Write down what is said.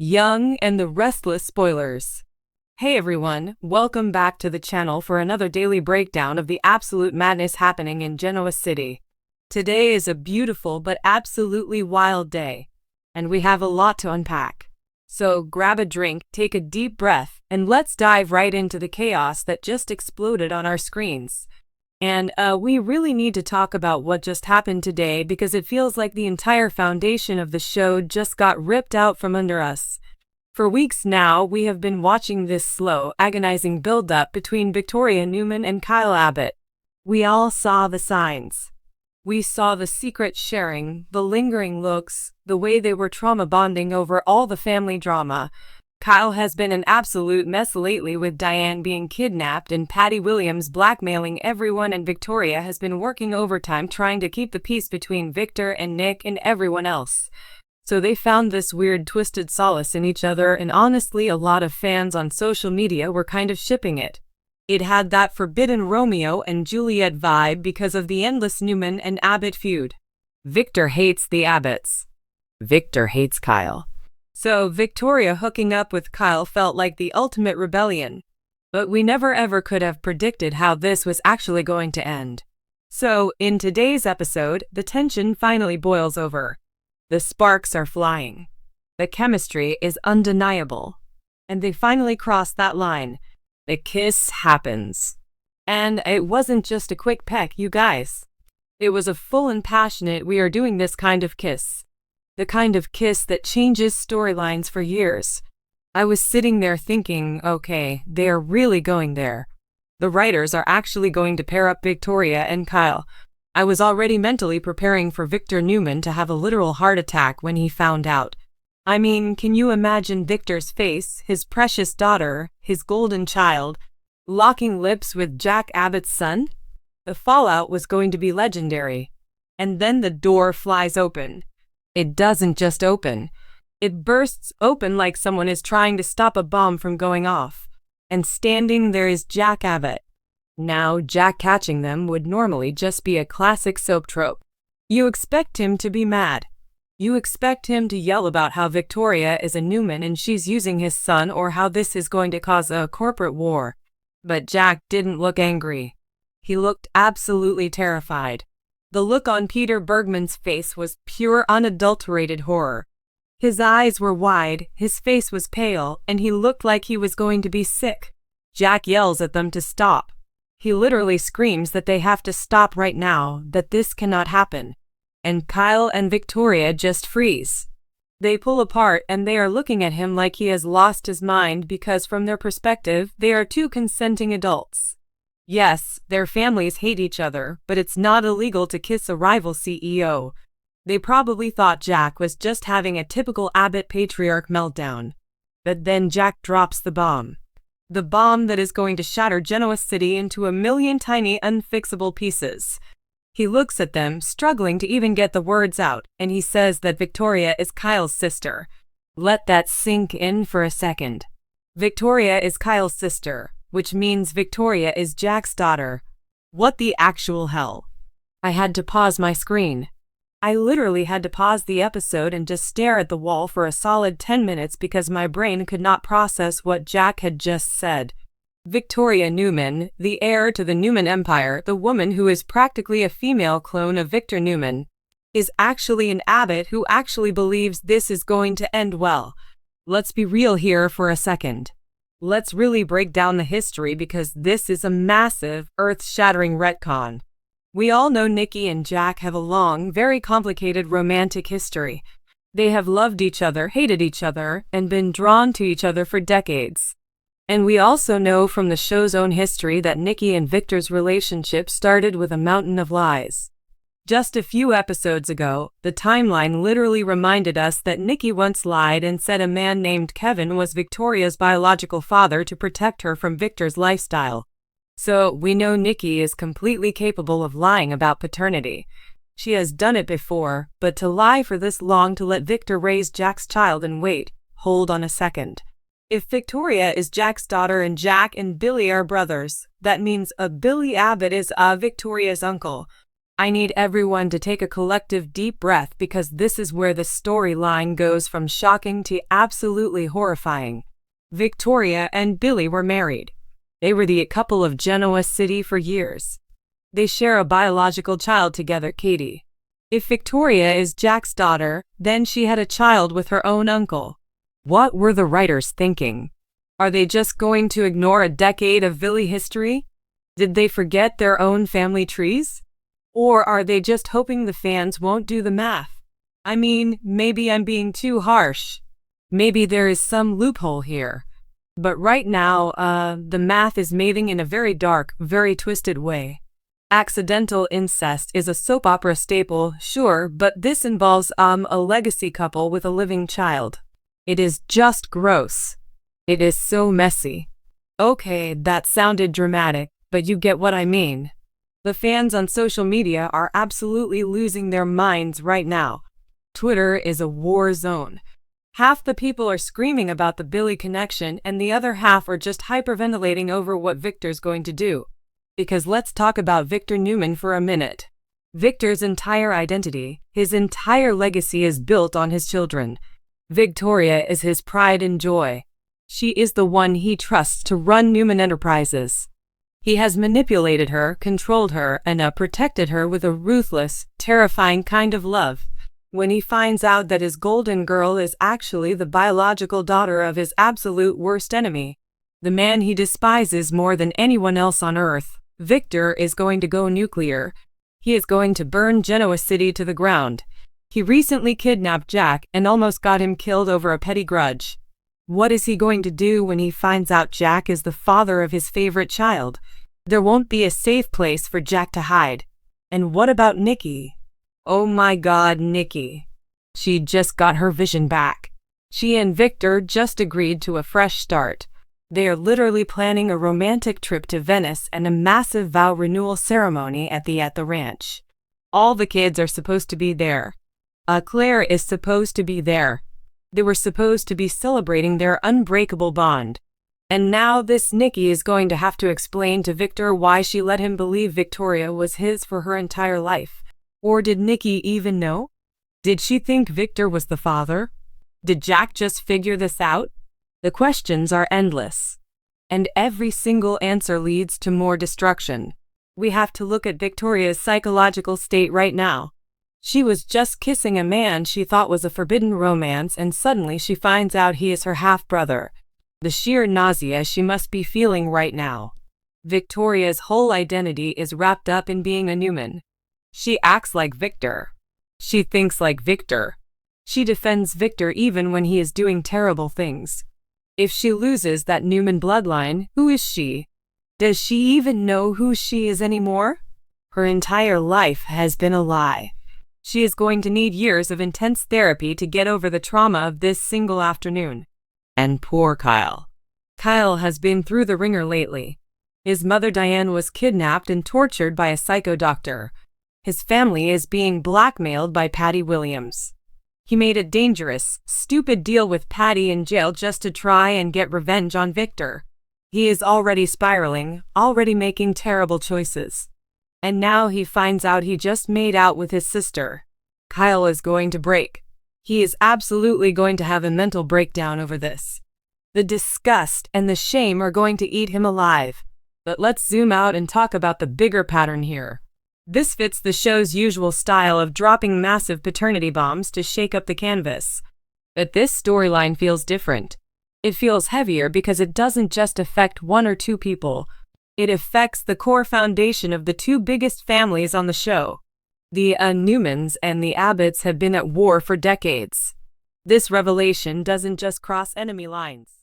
Young and the Restless Spoilers. Hey everyone, welcome back to the channel for another daily breakdown of the absolute madness happening in Genoa City. Today is a beautiful but absolutely wild day, and we have a lot to unpack. So grab a drink, take a deep breath, and let's dive right into the chaos that just exploded on our screens. And we really need to talk about what just happened today because it feels like the entire foundation of the show just got ripped out from under us. For weeks now, we have been watching this slow, agonizing build-up between Victor Newman and Kyle Abbott. We all saw the signs. We saw the secret sharing, the lingering looks, the way they were trauma bonding over all the family drama. Kyle has been an absolute mess lately with Diane being kidnapped and Patty Williams blackmailing everyone, and Victoria has been working overtime trying to keep the peace between Victor and Nick and everyone else. So they found this weird twisted solace in each other, and honestly a lot of fans on social media were kind of shipping it. It had that forbidden Romeo and Juliet vibe because of the endless Newman and Abbott feud. Victor hates the Abbotts. Victor hates Kyle. So Victoria hooking up with Kyle felt like the ultimate rebellion. But we never ever could have predicted how this was actually going to end. So, in today's episode, the tension finally boils over. The sparks are flying. The chemistry is undeniable. And they finally cross that line. The kiss happens. And it wasn't just a quick peck, you guys. It was a full and passionate "we are doing this" kind of kiss. The kind of kiss that changes storylines for years. I was sitting there thinking, okay, they are really going there. The writers are actually going to pair up Victoria and Kyle. I was already mentally preparing for Victor Newman to have a literal heart attack when he found out. I mean, can you imagine Victor's face, his precious daughter, his golden child, locking lips with Jack Abbott's son? The fallout was going to be legendary. And then the door flies open. It doesn't just open. It bursts open like someone is trying to stop a bomb from going off. And standing there is Jack Abbott. Now, Jack catching them would normally just be a classic soap trope. You expect him to be mad. You expect him to yell about how Victoria is a Newman and she's using his son, or how this is going to cause a corporate war. But Jack didn't look angry. He looked absolutely terrified. The look on Peter Bergman's face was pure, unadulterated horror. His eyes were wide, his face was pale, and he looked like he was going to be sick. Jack yells at them to stop. He literally screams that they have to stop right now, that this cannot happen. And Kyle and Victoria just freeze. They pull apart and they are looking at him like he has lost his mind because from their perspective, they are two consenting adults. Yes, their families hate each other, but it's not illegal to kiss a rival CEO. They probably thought Jack was just having a typical Abbott patriarch meltdown. But then Jack drops the bomb. The bomb that is going to shatter Genoa City into a million tiny unfixable pieces. He looks at them, struggling to even get the words out, and he says that Victoria is Kyle's sister. Let that sink in for a second. Victoria is Kyle's sister, which means Victoria is Jack's daughter. What the actual hell? I had to pause my screen. I literally had to pause the episode and just stare at the wall for a solid 10 minutes because my brain could not process what Jack had just said. Victor Newman, the heir to the Newman Empire, the woman who is practically a female clone of Victor Newman, is actually an Abbott who actually believes this is going to end well. Let's be real here for a second. Let's really break down the history because this is a massive, earth-shattering retcon. We all know Nikki and Jack have a long, very complicated romantic history. They have loved each other, hated each other, and been drawn to each other for decades. And we also know from the show's own history that Nikki and Victor's relationship started with a mountain of lies. Just a few episodes ago, the timeline literally reminded us that Nikki once lied and said a man named Kevin was Victoria's biological father to protect her from Victor's lifestyle. So, we know Nikki is completely capable of lying about paternity. She has done it before, but to lie for this long to let Victor raise Jack's child and wait, hold on a second. If Victoria is Jack's daughter and Jack and Billy are brothers, that means Billy Abbott is Victoria's uncle. I need everyone to take a collective deep breath because this is where the storyline goes from shocking to absolutely horrifying. Victoria and Billy were married. They were the couple of Genoa City for years. They share a biological child together, Katie. If Victoria is Jack's daughter, then she had a child with her own uncle. What were the writers thinking? Are they just going to ignore a decade of Billy history? Did they forget their own family trees? Or are they just hoping the fans won't do the math? I mean, maybe I'm being too harsh. Maybe there is some loophole here. But right now, the math is mathing in a very dark, very twisted way. Accidental incest is a soap opera staple, sure, but this involves a legacy couple with a living child. It is just gross. It is so messy. Okay, that sounded dramatic, but you get what I mean. The fans on social media are absolutely losing their minds right now. Twitter is a war zone. Half the people are screaming about the Billy connection and the other half are just hyperventilating over what Victor's going to do. Because let's talk about Victor Newman for a minute. Victor's entire identity, his entire legacy is built on his children. Victoria is his pride and joy. She is the one he trusts to run Newman Enterprises. He has manipulated her, controlled her, and protected her with a ruthless, terrifying kind of love. When he finds out that his golden girl is actually the biological daughter of his absolute worst enemy, the man he despises more than anyone else on Earth, Victor is going to go nuclear. He is going to burn Genoa City to the ground. He recently kidnapped Jack and almost got him killed over a petty grudge. What is he going to do when he finds out Jack is the father of his favorite child? There won't be a safe place for Jack to hide. And what about Nikki? Oh my God, Nikki. She just got her vision back. She and Victor just agreed to a fresh start. They are literally planning a romantic trip to Venice and a massive vow renewal ceremony at the ranch. All the kids are supposed to be there. Claire is supposed to be there. They were supposed to be celebrating their unbreakable bond. And now this Nikki is going to have to explain to Victor why she let him believe Victoria was his for her entire life. Or did Nikki even know? Did she think Victor was the father? Did Jack just figure this out? The questions are endless. And every single answer leads to more destruction. We have to look at Victoria's psychological state right now. She was just kissing a man she thought was a forbidden romance and suddenly she finds out he is her half-brother. The sheer nausea she must be feeling right now. Victoria's whole identity is wrapped up in being a Newman. She acts like Victor. She thinks like Victor. She defends Victor even when he is doing terrible things. If she loses that Newman bloodline, who is she? Does she even know who she is anymore? Her entire life has been a lie. She is going to need years of intense therapy to get over the trauma of this single afternoon. And poor Kyle. Kyle has been through the ringer lately. His mother Diane was kidnapped and tortured by a psycho doctor. His family is being blackmailed by Patty Williams. He made a dangerous, stupid deal with Patty in jail just to try and get revenge on Victor. He is already spiraling, already making terrible choices. And now he finds out he just made out with his sister. Kyle is going to break. He is absolutely going to have a mental breakdown over this. The disgust and the shame are going to eat him alive. But let's zoom out and talk about the bigger pattern here. This fits the show's usual style of dropping massive paternity bombs to shake up the canvas. But this storyline feels different. It feels heavier because it doesn't just affect one or two people. It affects the core foundation of the two biggest families on the show. The Newmans and the Abbotts have been at war for decades. This revelation doesn't just cross enemy lines.